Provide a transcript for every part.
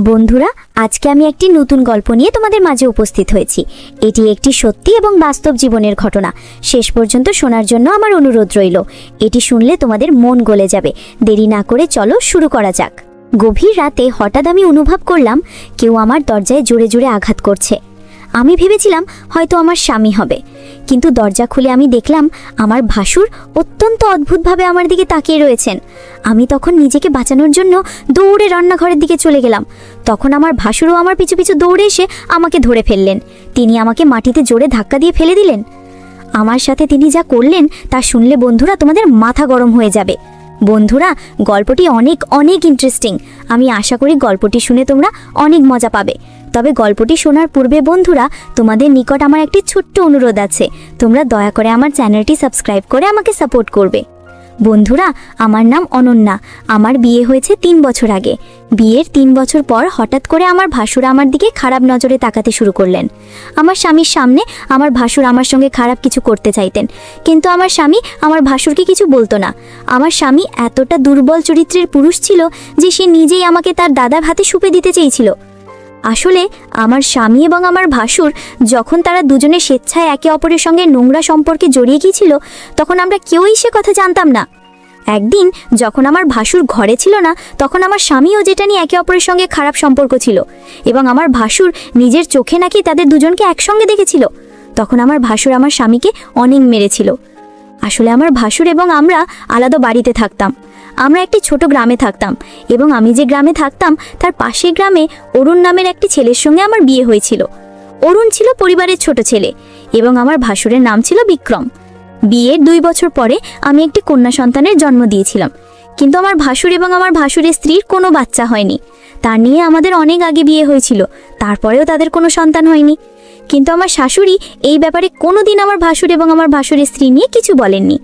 বন্ধুরা, আজকে আমি একটি নতুন গল্প নিয়ে তোমাদের মাঝে উপস্থিত হয়েছি। এটি একটি সত্যি এবং বাস্তব জীবনের ঘটনা। শেষ পর্যন্ত শোনার জন্য আমার অনুরোধ রইল। এটি শুনলে তোমাদের মন গলে যাবে। দেরি না করে চলো শুরু করা যাক। গভীর রাতে হঠাৎ আমি অনুভব করলাম কেউ আমার দরজায় জোরে জোরে আঘাত করছে। আমি ভেবেছিলাম হয়তো আমার স্বামী হবে, কিন্তু দরজা খুলে আমি দেখলাম আমার ভাসুর অত্যন্ত অদ্ভুতভাবে আমার দিকে তাকিয়ে রয়েছেন। আমি তখন নিজেকে বাঁচানোর জন্য দৌড়ে রান্নাঘরের দিকে চলে গেলাম। তখন আমার ভাসুরও আমার পিছু পিছু দৌড়ে এসে আমাকে ধরে ফেললেন। তিনি আমাকে মাটিতে জোরে ধাক্কা দিয়ে ফেলে দিলেন। আমার সাথে তিনি যা করলেন তা শুনলে বন্ধুরা তোমাদের মাথা গরম হয়ে যাবে। বন্ধুরা, গল্পটি অনেক অনেক ইন্টারেস্টিং। আমি আশা করি গল্পটি শুনে তোমরা অনেক মজা পাবে। তবে গল্পটি শোনার পূর্বে বন্ধুরা, তোমাদের নিকট আমার একটি ছোট্ট অনুরোধ আছে। তোমরা দয়া করে আমার চ্যানেলটি সাবস্ক্রাইব করে আমাকে সাপোর্ট করবে। বন্ধুরা, আমার নাম অনন্যা। আমার বিয়ে হয়েছে 3 বছর আগে। বিয়ের 3 বছর পর হঠাৎ করে আমার ভাসুর আমার দিকে খারাপ নজরে তাকাতে শুরু করলেন। আমার স্বামীর সামনে আমার ভাসুর আমার সঙ্গে খারাপ কিছু করতে চাইতেন, কিন্তু আমার স্বামী আমার ভাসুরকে কিছু বলতো না। আমার স্বামী এতটা দুর্বল চরিত্রের পুরুষ ছিল যে সে নিজেই আমাকে তার দাদার হাতে সুপে দিতে চেয়েছিল। আসলে আমার স্বামী এবং আমার ভাসুর যখন তারা দুজনে স্বেচ্ছায় একে অপরের সঙ্গে নোংরা সম্পর্কে জড়িয়ে গিয়েছিল, তখন আমরা কেউই সে কথা জানতাম না। একদিন যখন আমার ভাসুর ঘরে ছিল না, তখন আমার স্বামীও যেটা নিয়ে একে অপরের সঙ্গে খারাপ সম্পর্ক ছিল, এবং আমার ভাসুর নিজের চোখে নাকি তাদের দুজনকে একসঙ্গে দেখেছিল। তখন আমার ভাসুর আমার স্বামীকে অনেক মেরেছিল। আসলে আমার ভাসুর এবং আমরা আলাদা বাড়িতে থাকতাম। আমরা একটি ছোট গ্রামে থাকতাম, এবং আমি যে গ্রামে থাকতাম তার পাশের গ্রামে অরুণ নামের একটি ছেলের সঙ্গে আমার বিয়ে হয়েছিল। অরুণ ছিল পরিবারের ছোট ছেলে, এবং আমার ভাসুরের নাম ছিল বিক্রম। বিয়ের 2 বছর পরে আমি একটি কন্যা সন্তানের জন্ম দিয়েছিলাম, কিন্তু আমার ভাসুর এবং আমার ভাসুরের স্ত্রীর কোনো বাচ্চা হয়নি। তার নিয়ে আমাদের অনেক আগে বিয়ে হয়েছিল, তারপরেও তাদের কোনো সন্তান হয়নি। কিন্তু আমার শাশুড়ি এই ব্যাপারে কোনোদিন আমার ভাসুর এবং আমার ভাসুরের স্ত্রী নিয়ে কিছু বলেননি,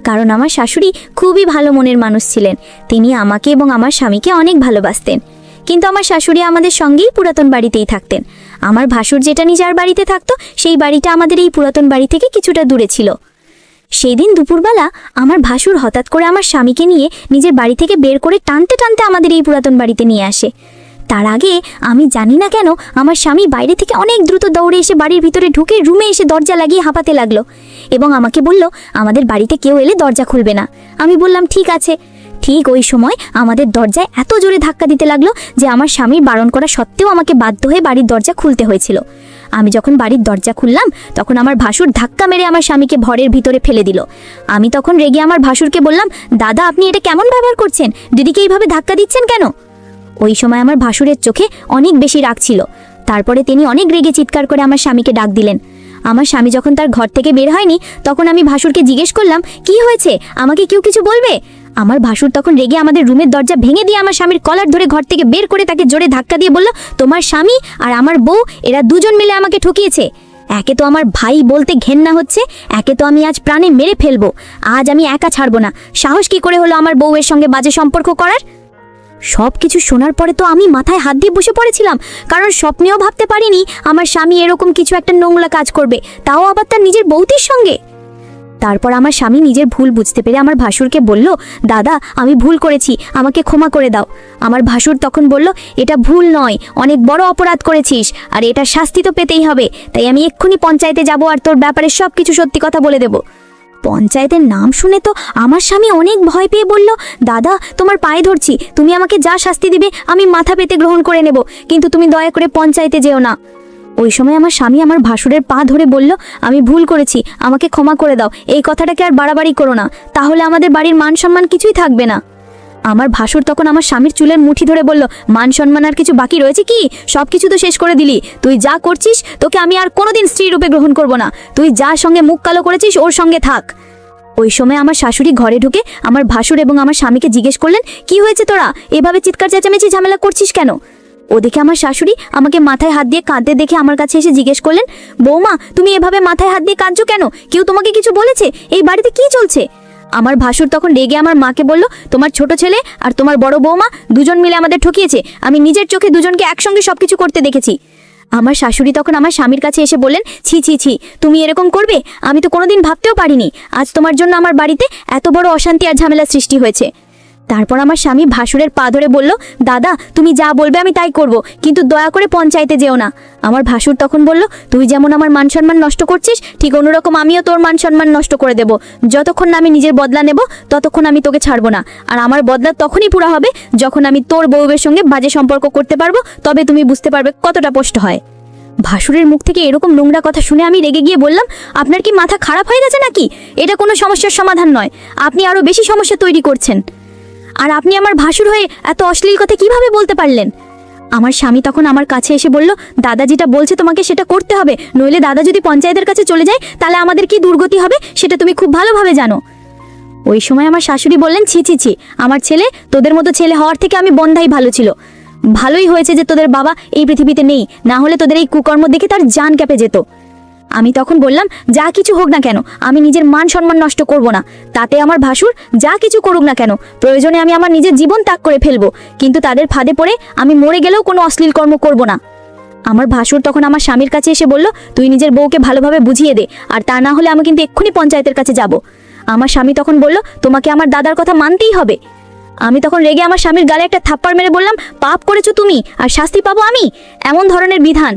কারণ আমার শাশুড়ি খুবই ভালো মনের মানুষ ছিলেন। তিনি আমাকে এবং আমার স্বামীকে অনেক ভালোবাসতেন। কিন্তু আমার শাশুড়ি আমাদের সঙ্গেই পুরাতন বাড়িতেই থাকতেন। আমার ভাসুর যেটা যার বাড়িতে থাকতো, সেই বাড়িটা আমাদের এই পুরাতন বাড়ি থেকে কিছুটা দূরে ছিল। সেই দিন দুপুরবেলা আমার ভাসুর হঠাৎ করে আমার স্বামীকে নিয়ে নিজের বাড়ি থেকে বের করে টানতে টানতে আমাদের এই পুরাতন বাড়িতে নিয়ে আসে। তার আগে আমি জানি না কেন আমার স্বামী বাইরে থেকে অনেক দ্রুত দৌড়ে এসে বাড়ির ভিতরে ঢুকে রুমে এসে দরজা লাগিয়ে হাঁপাতে লাগলো, এবং আমাকে বলল আমাদের বাড়িতে কেউ এলে দরজা খুলবে না। আমি বললাম ঠিক আছে। ঠিক ওই সময় আমাদের দরজায় এত জোরে ধাক্কা দিতে লাগলো যে আমার স্বামীর বারণ করা সত্ত্বেও আমাকে বাধ্য হয়ে বাড়ির দরজা খুলতে হয়েছিল। আমি যখন বাড়ির দরজা খুললাম, তখন আমার ভাসুর ধাক্কা মেরে আমার স্বামীকে ঘরের ভিতরে ফেলে দিল। আমি তখন রেগে আমার ভাসুরকে বললাম, দাদা আপনি এটা কেমন ব্যবহার করছেন? দিদিকে এইভাবে ধাক্কা দিচ্ছেন কেন? ওই সময় আমার ভাসুরের চোখে অনেক বেশি রাগ ছিল। তারপরে তিনি অনেক রেগে চিৎকার করে আমার স্বামীকে ডাক দিলেন। আমার স্বামী যখন তার ঘর থেকে বের হয়নি, তখন আমি ভাসুরকে জিজ্ঞেস করলাম, কি হয়েছে, আমাকে কেউ কিছু বলবে? আমার ভাসুর তখন রেগে আমাদের রুমের দরজা ভেঙে দিয়ে আমার স্বামীর কলার ধরে ঘর থেকে বের করে তাকে জোরে ধাক্কা দিয়ে বলল, তোমার স্বামী আর আমার বউ এরা দুজন মিলে আমাকে ঠকিয়েছে। একে তো আমার ভাই বলতে ঘেন্না হচ্ছে, একে তো আমি আজ প্রাণে মেরে ফেলবো। আজ আমি একা ছাড়বো না। সাহস কি করে হলো আমার বউয়ের সঙ্গে বাজে সম্পর্ক করার? সব কিছু শোনার পরে তো আমি মাথায় হাত দিয়ে বসে পড়েছিলাম, কারণ স্বপ্নেও ভাবতে পারিনি আমার স্বামী এরকম কিছু একটা নোংরা কাজ করবে, তাও আবার তার নিজের বউটির সঙ্গে। তারপর আমার স্বামী নিজের ভুল বুঝতে পেরে আমার ভাসুরকে বলল, দাদা আমি ভুল করেছি, আমাকে ক্ষমা করে দাও। আমার ভাসুর তখন বলল, এটা ভুল নয়, অনেক বড় অপরাধ করেছিস, আর এটা শাস্তি তো পেতেই হবে। তাই আমি এক্ষুনি পঞ্চায়েতে যাব আর তোর ব্যাপারে সব কিছু সত্যি কথা বলে দেব। পঞ্চায়েতের নাম শুনে তো আমার স্বামী অনেক ভয় পেয়ে বলল, দাদা তোমার পায়ে ধরছি, তুমি আমাকে যা শাস্তি দিবে আমি মাথা পেতে গ্রহণ করে নেব, কিন্তু তুমি দয়া করে পঞ্চায়েতে যেও না। ওই সময় আমার স্বামী আমার ভাসুরের পা ধরে বলল, আমি ভুল করেছি, আমাকে ক্ষমা করে দাও। এই কথাটাকে আর বাড়াবাড়ি করো না, তাহলে আমাদের বাড়ির মান সম্মান কিছুই থাকবে না। আমার ভাসুর তখন আমার স্বামীর চুলের মুঠি ধরে বলল, মান সম্মান আর কিছু বাকি রয়েছে কি? সব কিছু তো শেষ করে দিলি। তুই যা করছিস, তোকে আমি আর কোনোদিন স্ত্রী রূপে গ্রহণ করব না। তুই যার সঙ্গে মুখ কালো করেছিস ওর সঙ্গে থাক। ওই সময় আমার শাশুড়ি ঘরে ঢুকে আমার ভাসুর এবং আমার স্বামীকে জিজ্ঞেস করলেন, কি হয়েছে তোরা এভাবে চিৎকার চেঁচামেচি ঝামেলা করছিস কেন? ওদিকে আমার শাশুড়ি আমাকে মাথায় হাত দিয়ে কাঁদতে দেখে আমার কাছে এসে জিজ্ঞেস করলেন, বৌমা তুমি এভাবে মাথায় হাত দিয়ে কাঁদছো কেন? কেউ তোমাকে কিছু বলেছে? এই বাড়িতে কি চলছে? আমার ভাসুর তখন রেগে আমার মাকে বলল, তোমার ছোট ছেলে আর তোমার বড় বৌমা দুজন মিলে আমাদের ঠকিয়েছে। আমি নিজের চোখে দুজনকে একসঙ্গে সবকিছু করতে দেখেছি। আমার শাশুড়ি তখন আমার স্বামীর কাছে এসে বললেন, ছি ছি ছি, তুমি এরকম করবে? আমি তো কোনোদিন ভাবতেও পারিনি আজ তোমার জন্য আমার বাড়িতে এত বড় অশান্তি আর ঝামেলা সৃষ্টি হয়েছে। তারপর আমার স্বামী ভাসুরের পা ধরে বলল, দাদা তুমি যা বলবে আমি তাই করব, কিন্তু দয়া করে পঞ্চায়েতে যেও না। আমার ভাসুর তখন বলল, তুই যেমন আমার মান সম্মান নষ্ট করছিস, ঠিক অন্যরকম আমিও তোর মান সম্মান নষ্ট করে দেব। যতক্ষণ না আমি নিজের বদলা নেব ততক্ষণ আমি তোকে ছাড়বো না। আর আমার বদলা তখনই পুরা হবে যখন আমি তোর বউয়ের সঙ্গে বাজে সম্পর্ক করতে পারবো, তবে তুমি বুঝতে পারবে কতটা কষ্ট হয়। ভাসুরের মুখ থেকে এরকম নোংরা কথা শুনে আমি রেগে গিয়ে বললাম, আপনার কি মাথা খারাপ হয়ে গেছে নাকি? এটা কোনো সমস্যার সমাধান নয়, আপনি আরো বেশি সমস্যা তৈরি করছেন। আর আপনি আমার ভাসুর হয়ে এত অশ্লীল কথা কিভাবে বলতে পারলেন? আমার স্বামী তখন আমার কাছে এসে বলল, দাদা যেটা বলছে তোমাকে সেটা করতে হবে, নইলে দাদা যদি পঞ্চায়েতের কাছে চলে যায় তাহলে আমাদের কি দুর্গতি হবে সেটা তুমি খুব ভালোভাবে জানো। ওই সময় আমার শাশুড়ি বললেন, ছি ছি ছি, আমার ছেলে তোদের মতো ছেলে হওয়ার থেকে আমি বন্ধাই ভালো ছিল। ভালোই হয়েছে যে তোদের বাবা এই পৃথিবীতে নেই, না হলে তোদের এই কুকর্ম দেখে তার জান কেঁপে যেত। আমি তখন বললাম, যা কিছু হোক না কেন আমি নিজের মান সম্মান নষ্ট করব না, তাতে আমার ভাসুর যা কিছু করুক না কেন, প্রয়োজনে আমি আমার নিজের জীবন ত্যাগ করে ফেলবো, কিন্তু তাদের ফাঁদে পড়ে আমি মরে গেলেও কোনো অশ্লীল কর্ম করব না। আমার ভাসুর তখন আমার স্বামীর কাছে এসে বলল, তুই নিজের বউকে ভালোভাবে বুঝিয়ে দে, আর তা না হলে আমি কিন্তু এক্ষুনি পঞ্চায়েতের কাছে যাব। আমার স্বামী তখন বলল, তোমাকে আমার দাদার কথা মানতেই হবে। আমি তখন রেগে আমার স্বামীর গালে একটা থাপ্পড় মেরে বললাম, পাপ করেছো তুমি আর শাস্তি পাবো আমি? এমন ধরনের বিধান?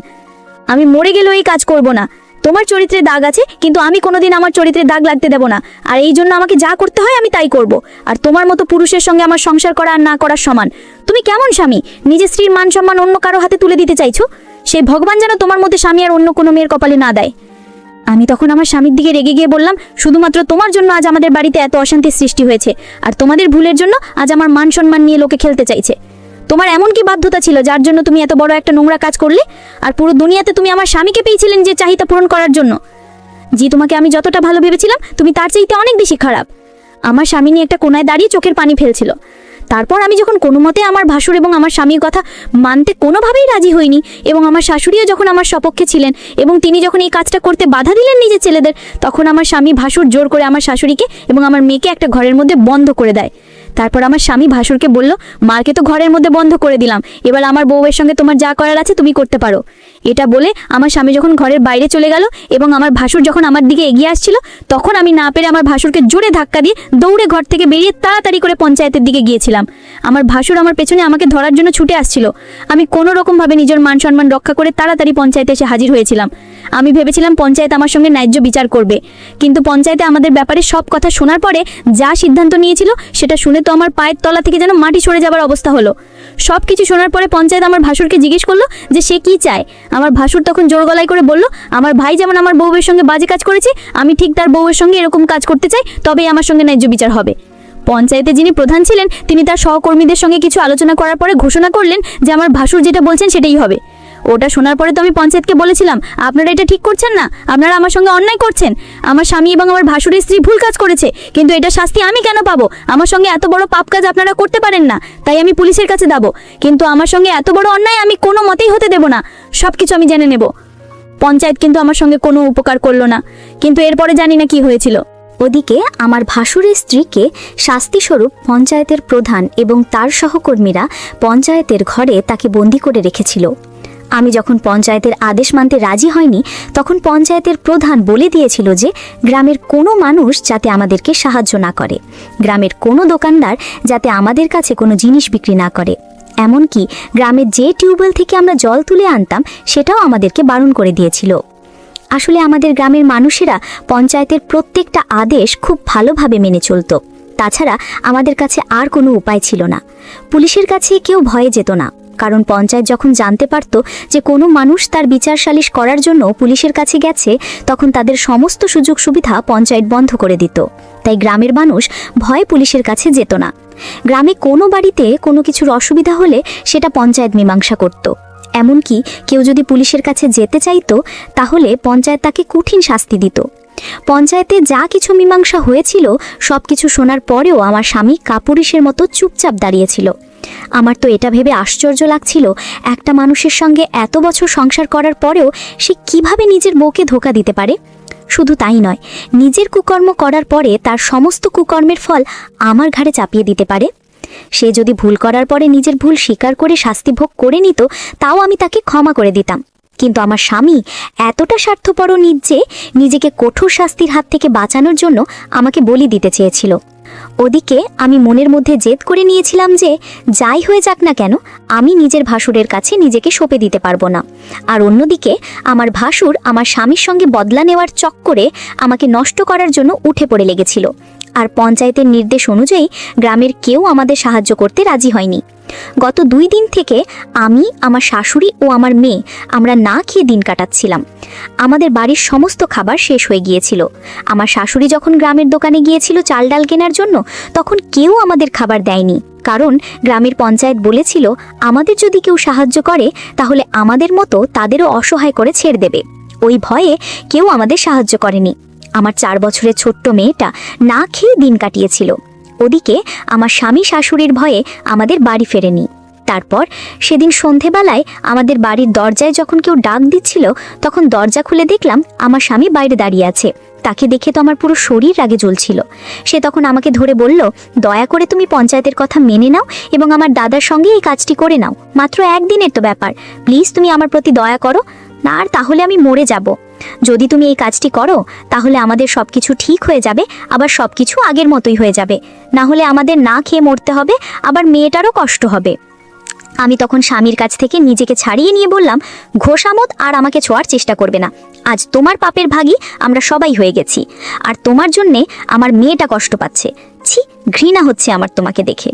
আমি মরে গেলেও এই কাজ করব না। তোমার চরিত্রে দাগ আছে, কিন্তু আমি কোনোদিন আমার চরিত্রে দাগ লাগতে দেব না, আর এই জন্য আমাকে যা করতে হয় আমি তাই করব। আর তোমার মতো পুরুষের সঙ্গে আমার সংসার করা আর না করার সমান। তুমি কেমন স্বামী, নিজের স্ত্রীর মান সম্মান অন্য কারো হাতে তুলে দিতে চাইছো? সেই ভগবান যেন তোমার মধ্যে স্বামী আর অন্য কোনো মেয়ের কপালে না দেয়। আমি তখন আমার স্বামীর দিকে রেগে গিয়ে বললাম, শুধুমাত্র তোমার জন্য আজ আমাদের বাড়িতে এত অশান্তির সৃষ্টি হয়েছে, আর তোমাদের ভুলের জন্য আজ আমার মান সম্মান নিয়ে লোকে খেলতে চাইছে। তোমার এমন কি বাধ্যতা ছিল যার জন্য তুমি এত বড় একটা নোংরা কাজ করলে? আর পুরো দুনিয়াতে তুমি আমার স্বামীকে পেয়েছিলেন যে চাহিদা পূরণ করার জন্য। জি, তোমাকে আমি যতটা ভালো ভেবেছিলাম তুমি তার চাইতে অনেক বেশি খারাপ। আমার স্বামী নিয়ে একটা কোনায় দাঁড়িয়ে চোখের পানি ফেলছিল। তারপর আমি যখন কোনো মতে আমার ভাসুর এবং আমার স্বামীর কথা মানতে কোনোভাবেই রাজি হইনি, এবং আমার শাশুড়িও যখন আমার সপক্ষে ছিলেন এবং তিনি যখন এই কাজটা করতে বাধা দিলেন নিজের ছেলেদের, তখন আমার স্বামী ভাসুর জোর করে আমার শাশুড়িকে এবং আমার মেয়েকে একটা ঘরের মধ্যে বন্ধ করে দেয়। তারপর আমার স্বামী ভাসুরকে বলল, মাকে তো ঘরের মধ্যে বন্ধ করে দিলাম, এবার আমার বউয়ের সঙ্গে তোমার যা করার আছে তুমি করতে পারো। এটা বলে আমার স্বামী যখন ঘরের বাইরে চলে গেল এবং আমার ভাসুর যখন আমার দিকে এগিয়ে আসছিল, তখন আমি না পেরে আমার ভাসুরকে জোরে ধাক্কা দিয়ে দৌড়ে ঘর থেকে বেরিয়ে তাড়াতাড়ি করে পঞ্চায়েতের দিকে গিয়েছিলাম। আমার ভাসুর আমার পেছনে আমাকে ধরার জন্য ছুটে আসছিল। আমি কোনো রকমভাবে নিজের মান সম্মান রক্ষা করে তাড়াতাড়ি পঞ্চায়েতে এসে হাজির হয়েছিলাম। আমি ভেবেছিলাম পঞ্চায়েত আমার সঙ্গে ন্যায্য বিচার করবে, কিন্তু পঞ্চায়েতে আমাদের ব্যাপারে সব কথা শোনার পরে যা সিদ্ধান্ত নিয়েছিল সেটা শুনে তো আমার পায়ের তলা থেকে যেন মাটি সরে যাবার অবস্থা হলো। সব কিছু শোনার পরে পঞ্চায়েত আমার ভাসুরকে জিজ্ঞেস করলো যে সে কি চায়। আমার ভাসুর তখন জোর গলায় করে বলল, আমার ভাই যেমন আমার বউয়ের সঙ্গে বাজে কাজ করেছে, আমি ঠিক তার বউয়ের সঙ্গে এরকম কাজ করতে চাই, তবেই আমার সঙ্গে ন্যায্য বিচার হবে। পঞ্চায়েতে যিনি প্রধান ছিলেন তিনি তার সহকর্মীদের সঙ্গে কিছু আলোচনা করার পরে ঘোষণা করলেন যে আমার ভাসুর যেটা বলছেন সেটাই হবে। ওটা শোনার পরে তো আমি পঞ্চায়েতকে বলেছিলাম, আপনারা এটা ঠিক করছেন না, আপনারা আমার সঙ্গে অন্যায় করছেন। আমার স্বামী এবং আমার ভাসুরের স্ত্রী ভুল কাজ করেছে, কিন্তু এটা শাস্তি আমি কেন পাবো? আমার সঙ্গে এত বড় পাপ কাজ আপনারা করতে পারেন না, তাই আমি পুলিশের কাছে যাব, কিন্তু আমার সঙ্গে এত বড় অন্যায় আমি কোনো মতেই হতে দেব না। সবকিছু আমি জেনে নেব। পঞ্চায়েত কিন্তু আমার সঙ্গে কোনো উপকার করলো না, কিন্তু এরপরে জানি না কি হয়েছিল। ওদিকে আমার ভাসুরের স্ত্রীকে শাস্তিস্বরূপ পঞ্চায়েতের প্রধান এবং তার সহকর্মীরা পঞ্চায়েতের ঘরে তাকে বন্দি করে রেখেছিল। আমি যখন পঞ্চায়েতের আদেশ মানতে রাজি হয়নি, তখন পঞ্চায়েতের প্রধান বলে দিয়েছিল যে গ্রামের কোনো মানুষ যাতে আমাদেরকে সাহায্য না করে, গ্রামের কোনো দোকানদার যাতে আমাদের কাছে কোনো জিনিস বিক্রি না করে, এমনকি গ্রামের যে টিউবওয়েল থেকে আমরা জল তুলে আনতাম সেটাও আমাদেরকে বারণ করে দিয়েছিল। আসলে আমাদের গ্রামের মানুষেরা পঞ্চায়েতের প্রত্যেকটা আদেশ খুব ভালোভাবে মেনে চলত। তাছাড়া আমাদের কাছে আর কোনো উপায় ছিল না। পুলিশের কাছে কেউ ভয়ে যেত না, কারণ পঞ্চায়েত যখন জানতে পারত যে কোনো মানুষ তার বিচার সালিশ করার জন্য পুলিশের কাছে গেছে, তখন তাদের সমস্ত সুযোগ সুবিধা পঞ্চায়েত বন্ধ করে দিত। তাই গ্রামের মানুষ ভয়ে পুলিশের কাছে যেত না। গ্রামে কোনো বাড়িতে কোনো কিছুর অসুবিধা হলে সেটা পঞ্চায়েত মীমাংসা করত। এমনকি কেউ যদি পুলিশের কাছে যেতে চাইতো তাহলে পঞ্চায়েত তাকে কঠিন শাস্তি দিত। পঞ্চায়েতে যা কিছু মীমাংসা হয়েছিল সব কিছু শোনার পরেও আমার স্বামী কাপুরুষের মতো চুপচাপ দাঁড়িয়েছিল। আমার তো এটা ভেবে আশ্চর্য লাগছিল, একটা মানুষের সঙ্গে এত বছর সংসার করার পরেও সে কিভাবে নিজের বউকে ধোঁকা দিতে পারে। শুধু তাই নয়, নিজের কুকর্ম করার পরে তার সমস্ত কুকর্মের ফল আমার ঘাড়ে চাপিয়ে দিতে পারে। সে যদি ভুল করার পরে নিজের ভুল স্বীকার করে শাস্তি ভোগ করে নিত, তাও আমি তাকে ক্ষমা করে দিতাম। কিন্তু আমার স্বামী এতটা স্বার্থপর নিজ যে নিজেকে কঠোর শাস্তির হাত থেকে বাঁচানোর জন্য আমাকে বলি দিতে চেয়েছিল। ওদিকে আমি মনের মধ্যে জেদ করে নিয়েছিলাম যে যাই হয়ে যাক না কেন আমি নিজের ভাসুরের কাছে নিজেকে সঁপে দিতে পারবো না। আর অন্যদিকে আমার ভাসুর আমার স্বামীর সঙ্গে বদলা নেওয়ার চক্করে আমাকে নষ্ট করার জন্য উঠে পড়ে লেগেছিল। আর পঞ্চায়েতের নির্দেশ অনুযায়ী গ্রামের কেউ আমাদের সাহায্য করতে রাজি হয়নি। গত 2 দিন থেকে আমি, আমার শাশুড়ি ও আমার মেয়ে আমরা না খেয়ে দিন কাটাচ্ছিলাম। আমাদের বাড়ির সমস্ত খাবার শেষ হয়ে গিয়েছিল। আমার শাশুড়ি যখন গ্রামের দোকানে গিয়েছিল চাল ডাল কেনার জন্য, তখন কেউ আমাদের খাবার দেয়নি, কারণ গ্রামের পঞ্চায়েত বলেছিল আমাদের যদি কেউ সাহায্য করে তাহলে আমাদের মতো তাদেরও অসহায় করে ছেড়ে দেবে। ওই ভয়ে কেউ আমাদের সাহায্য করেনি। আমার 4 বছরের ছোট্ট মেয়েটা না খেয়ে দিন কাটিয়েছিল। ওদিকে আমার স্বামী শাশুড়ির ভয়ে আমাদের বাড়ি ফেরেনি। তারপর সেদিন সন্ধেবেলায় আমাদের বাড়ির দরজায় যখন কেউ ডাক দিচ্ছিল, তখন দরজা খুলে দেখলাম আমার স্বামী বাইরে দাঁড়িয়ে আছে। তাকে দেখে তো আমার পুরো শরীর রাগে জ্বলছিল। সে তখন আমাকে ধরে বলল, দয়া করে তুমি পঞ্চায়েতের কথা মেনে নাও এবং আমার দাদার সঙ্গে এই কাজটি করে নাও। মাত্র 1 দিনের তো ব্যাপার, প্লিজ তুমি আমার প্রতি দয়া করো না, আর তাহলে আমি মরে যাব। যদি তুমি এই কাজটি করো তাহলে আমাদের সবকিছু ঠিক হয়ে যাবে, আবার সবকিছু আগের মতোই হয়ে যাবে। না হলে আমাদের না খেয়ে মরতে হবে, আবার মেয়েটারও কষ্ট হবে। আমি তখন স্বামীর কাছ থেকে নিজেকে ছাড়িয়ে নিয়ে বললাম, ঘোষামত আর আমাকে ছোঁয়ার চেষ্টা করবে না। আজ তোমার পাপের ভাগী আমরা সবাই হয়ে গেছি, আর তোমার জন্যে আমার মেয়েটা কষ্ট পাচ্ছে। ছি, ঘৃণা হচ্ছে আমার তোমাকে দেখে।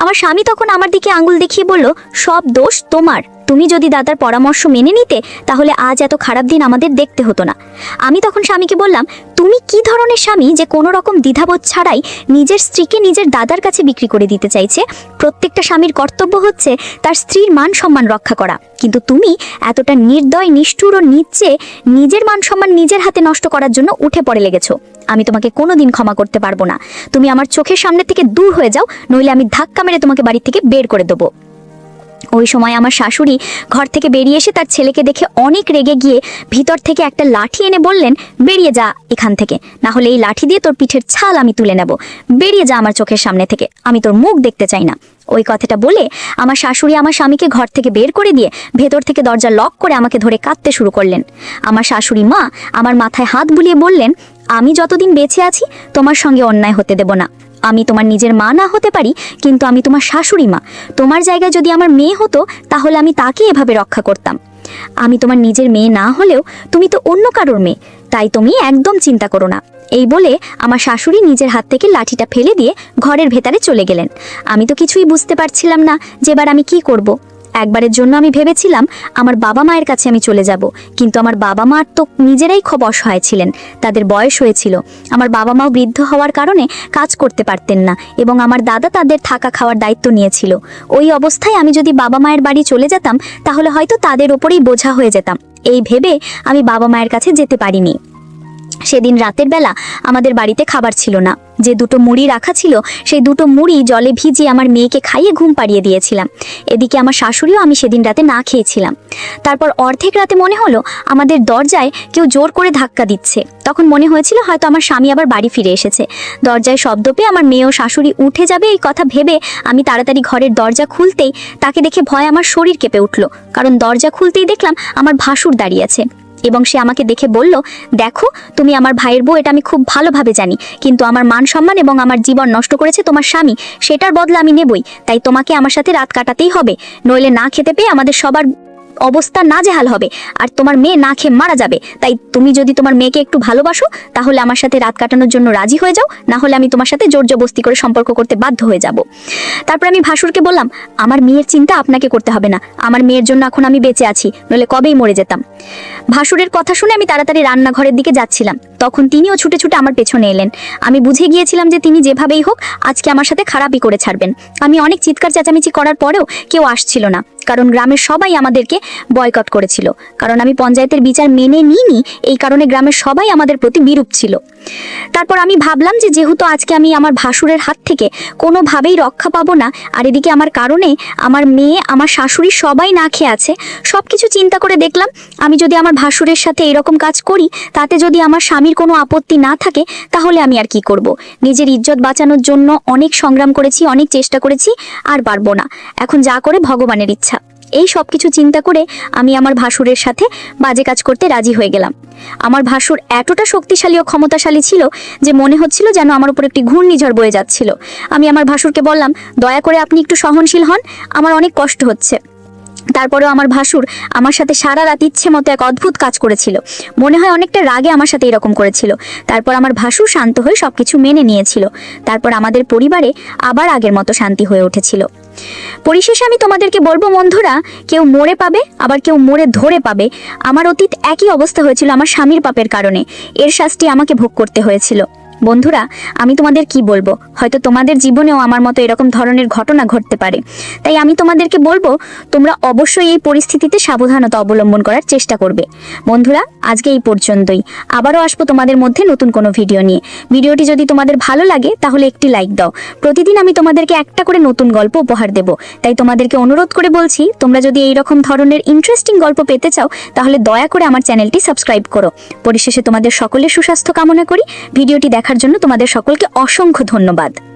আমার স্বামী তখন আমার দিকে আঙুল দেখিয়ে বলল, সব দোষ তোমার। তুমি যদি দাদার পরামর্শ মেনে নিতে তাহলে আজ এত খারাপ দিন আমাদের দেখতে হতো না। আমি তখন স্বামীকে বললাম, তুমি কি ধরনের স্বামী যে কোনো রকম দ্বিধাবোধ ছাড়াই নিজের স্ত্রীকে নিজের দাদার কাছে বিক্রি করে দিতে চাইছে? প্রত্যেকটা স্বামীর কর্তব্য হচ্ছে তার স্ত্রীর মান সম্মান রক্ষা করা, কিন্তু তুমি এতটা নির্দয়, নিষ্ঠুর ও নিচে নিজের মান সম্মান নিজের হাতে নষ্ট করার জন্য উঠে পড়ে লেগেছো। আমি তোমাকে কোনোদিন ক্ষমা করতে পারবো না। তুমি আমার চোখের সামনে থেকে দূর হয়ে যাও, নইলে আমি ধাক্কা মেরে তোমাকে বাড়ি থেকে বের করে দেবো। ওই সময় আমার শাশুড়ি ঘর থেকে বেরিয়ে এসে তার ছেলেকে দেখে অনেক রেগে গিয়ে ভিতর থেকে একটা লাঠি এনে বললেন, বেরিয়ে যা এখান থেকে, না হলে এই লাঠি দিয়ে তোর পিঠের ছাল আমি তুলে নেব। বেরিয়ে যা আমার চোখের সামনে থেকে, আমি তোর মুখ দেখতে চাই না। ওই কথাটা বলে আমার শাশুড়ি আমার স্বামীকে ঘর থেকে বের করে দিয়ে ভেতর থেকে দরজা লক করে আমাকে ধরে কাঁদতে শুরু করলেন। আমার শাশুড়ি মা আমার মাথায় হাত বুলিয়ে বললেন, আমি যতদিন বেঁচে আছি তোমার সঙ্গে অন্যায় হতে দেব না। আমি তোমার নিজের মা না হতে পারি, কিন্তু আমি তোমার শাশুড়ি মা। তোমার জায়গায় যদি আমার মেয়ে হতো তাহলে আমি তাকে এভাবে রক্ষা করতাম। আমি তোমার নিজের মেয়ে না হলেও তুমি তো অন্য কারোর মেয়ে, তাই তুমি একদম চিন্তা করো না। এই বলে আমার শাশুড়ি নিজের হাত থেকে লাঠিটা ফেলে দিয়ে ঘরের ভেতরে চলে গেলেন। আমি তো কিছুই বুঝতে পারছিলাম না যে এবার আমি কি করব। একবারের জন্য আমি ভেবেছিলাম আমার বাবা মায়ের কাছে আমি চলে যাব, কিন্তু আমার বাবা মা তো নিজেরাই খুব অসহায় ছিলেন, তাদের বয়স হয়েছিল। আমার বাবা মাও বৃদ্ধ হওয়ার কারণে কাজ করতে পারতেন না, এবং আমার দাদা তাদের থাকা খাওয়ার দায়িত্ব নিয়েছিল। ওই অবস্থায় আমি যদি বাবা মায়ের বাড়ি চলে যেতাম তাহলে হয়তো তাদের ওপরেই বোঝা হয়ে যেতাম। এই ভেবে আমি বাবা মায়ের কাছে যেতে পারিনি। সেদিন রাতের বেলা আমাদের বাড়িতে খাবার ছিল না। যে 2টো মুড়ি রাখা ছিল সেই 2টো মুড়ি জলে ভিজিয়ে আমার মেয়েকে খাইয়ে ঘুম পাড়িয়ে দিয়েছিলাম। এদিকে আমার শাশুড়িও আমি সেদিন রাতে না খেয়েছিলাম। তারপর অর্ধেক রাতে মনে হলো আমাদের দরজায় কেউ জোর করে ধাক্কা দিচ্ছে। তখন মনে হয়েছিল হয়তো আমার স্বামী আবার বাড়ি ফিরে এসেছে। দরজায় শব্দ পেয়ে আমার মেয়ে ও শাশুড়ি উঠে যাবে এই কথা ভেবে আমি তাড়াতাড়ি ঘরের দরজা খুলতেই তাকে দেখে ভয় আমার শরীর কেঁপে উঠল, কারণ দরজা খুলতেই দেখলাম আমার ভাসুর দাঁড়িয়ে আছে এবং সে আমাকে দেখে বলল, দেখো তুমি আমার ভাইয়ের বউ, এটা আমি খুব ভালোভাবে জানি, কিন্তু আমার মান সম্মান এবং আমার জীবন নষ্ট করেছে তোমার স্বামী, সেটার বদলা আমি নেবই। তাই তোমাকে আমার সাথে রাত কাটাতেই হবে, নইলে না খেতে পেয়ে আমাদের সবার অবস্থা নাজেহাল হবে, আর তোমার মেয়ে না খেয়ে মারা যাবে। তাই তুমি যদি তোমার মেয়েকে একটু ভালোবাসো তাহলে আমার সাথে রাত কাটানোর জন্য রাজি হয়ে যাও, না হলে আমি তোমার সাথে জোর জবরদস্তি করে সম্পর্ক করতে বাধ্য হয়ে যাব। তারপর আমি ভাসুরকে বললাম, আমার মেয়ের চিন্তা আপনাকে করতে হবে না, আমার মেয়ের জন্য এখন আমি বেঁচে আছি, নইলে কবেই মরে যেতাম। ভাসুরের কথা শুনে আমি তাড়াতাড়ি রান্নাঘরের দিকে যাচ্ছিলাম, তখন তিনিও ছুটে ছুটে আমার পেছনে এলেন। আমি বুঝে গিয়েছিলাম যে তিনি যেভাবেই হোক আজকে আমার সাথে খারাপই করে ছাড়বেন। আমি অনেক চিৎকার চেঁচামেচি করার পরেও কেউ আসছিল না, কারণ গ্রামের সবাই আমাদেরকে বয়কট করেছিল। কারণ আমি পঞ্চায়েতের বিচার মেনে নিইনি, এই কারণে গ্রামের সবাই আমাদের প্রতি বিরূপ ছিল। তারপর আমি ভাবলাম যে যেহেতু আজকে আমি আমার ভাসুরের হাত থেকে কোনোভাবেই রক্ষা পাবো না, আর এদিকে আমার কারণে আমার মেয়ে, আমার শাশুড়ি সবাই না খেয়ে আছে, সব কিছু চিন্তা করে দেখলাম আমি যদি আমার ভাসুরের সাথে এরকম কাজ করি, তাতে যদি আমার স্বামীর কোনো আপত্তি না থাকে তাহলে আমি আর কি করব। নিজের ইজ্জত বাঁচানোর জন্য অনেক সংগ্রাম করেছি, অনেক চেষ্টা করেছি, আর পারবো না। এখন যা করে ভগবানের ইচ্ছা। এই সব কিছু চিন্তা করে আমি আমার ভাসুরের সাথে বাজে কাজ করতে রাজি হয়ে গেলাম। আমার ভাসুর এতটা শক্তিশালী ও ক্ষমতাশালী ছিল যে মনে হচ্ছিল যেন আমার উপর একটি ঘূর্ণিঝড় বয়ে যাচ্ছিল। আমি আমার ভাসুরকে বললাম, দয়া করে আপনি একটু সহনশীল হন, আমার অনেক কষ্ট হচ্ছে। তারপরেও আমার ভাসুর আমার সাথে সারা রাত ইচ্ছে মতো এক অদ্ভুত কাজ করেছিল। মনে হয় অনেকটা রাগে আমার সাথে এরকম করেছিল। তারপর আমার ভাসুর শান্ত হয়ে সবকিছু মেনে নিয়েছিল। তারপর আমাদের পরিবারে আবার আগের মতো শান্তি হয়ে উঠেছিল। পরিশেষে আমি তোমাদেরকে বলবো বন্ধুরা, কেউ মরে পাবে, আবার কেউ মরে ধরে পাবে। আমার অতীত একই অবস্থা হয়েছিল আমার স্বামীর পাপের কারণে। এর শাস্তি আমাকে ভোগ করতে হয়েছিল। বন্ধুরা, আমি তোমাদের কি বলবো, হয়তো তোমাদের জীবনেও আমার মতো এরকম ধরনের ঘটনা ঘটতে পারে। তাই আমি তোমাদেরকে বলবো, তোমরা অবশ্যই এই পরিস্থিতিতে সাবধানতা অবলম্বন করার চেষ্টা করবে। বন্ধুরা, আজকে এই পর্যন্তই। আবারও আসবো তোমাদের মধ্যে নতুন কোনো ভিডিও নিয়ে। ভিডিওটি যদি তোমাদের ভালো লাগে তাহলে একটি লাইক দাও। প্রতিদিন আমি তোমাদেরকে একটা করে নতুন গল্প উপহার দেব। তাই তোমাদেরকে অনুরোধ করে বলছি, তোমরা যদি এই রকম ধরনের ইন্টারেস্টিং গল্প পেতে চাও তাহলে দয়া করে আমার চ্যানেলটি সাবস্ক্রাইব করো। পরিশেষে তোমাদের সকলের সুস্বাস্থ্য কামনা করি। ভিডিওটি দেখার জন্য তোমাদের সকলকে অসংখ্য ধন্যবাদ।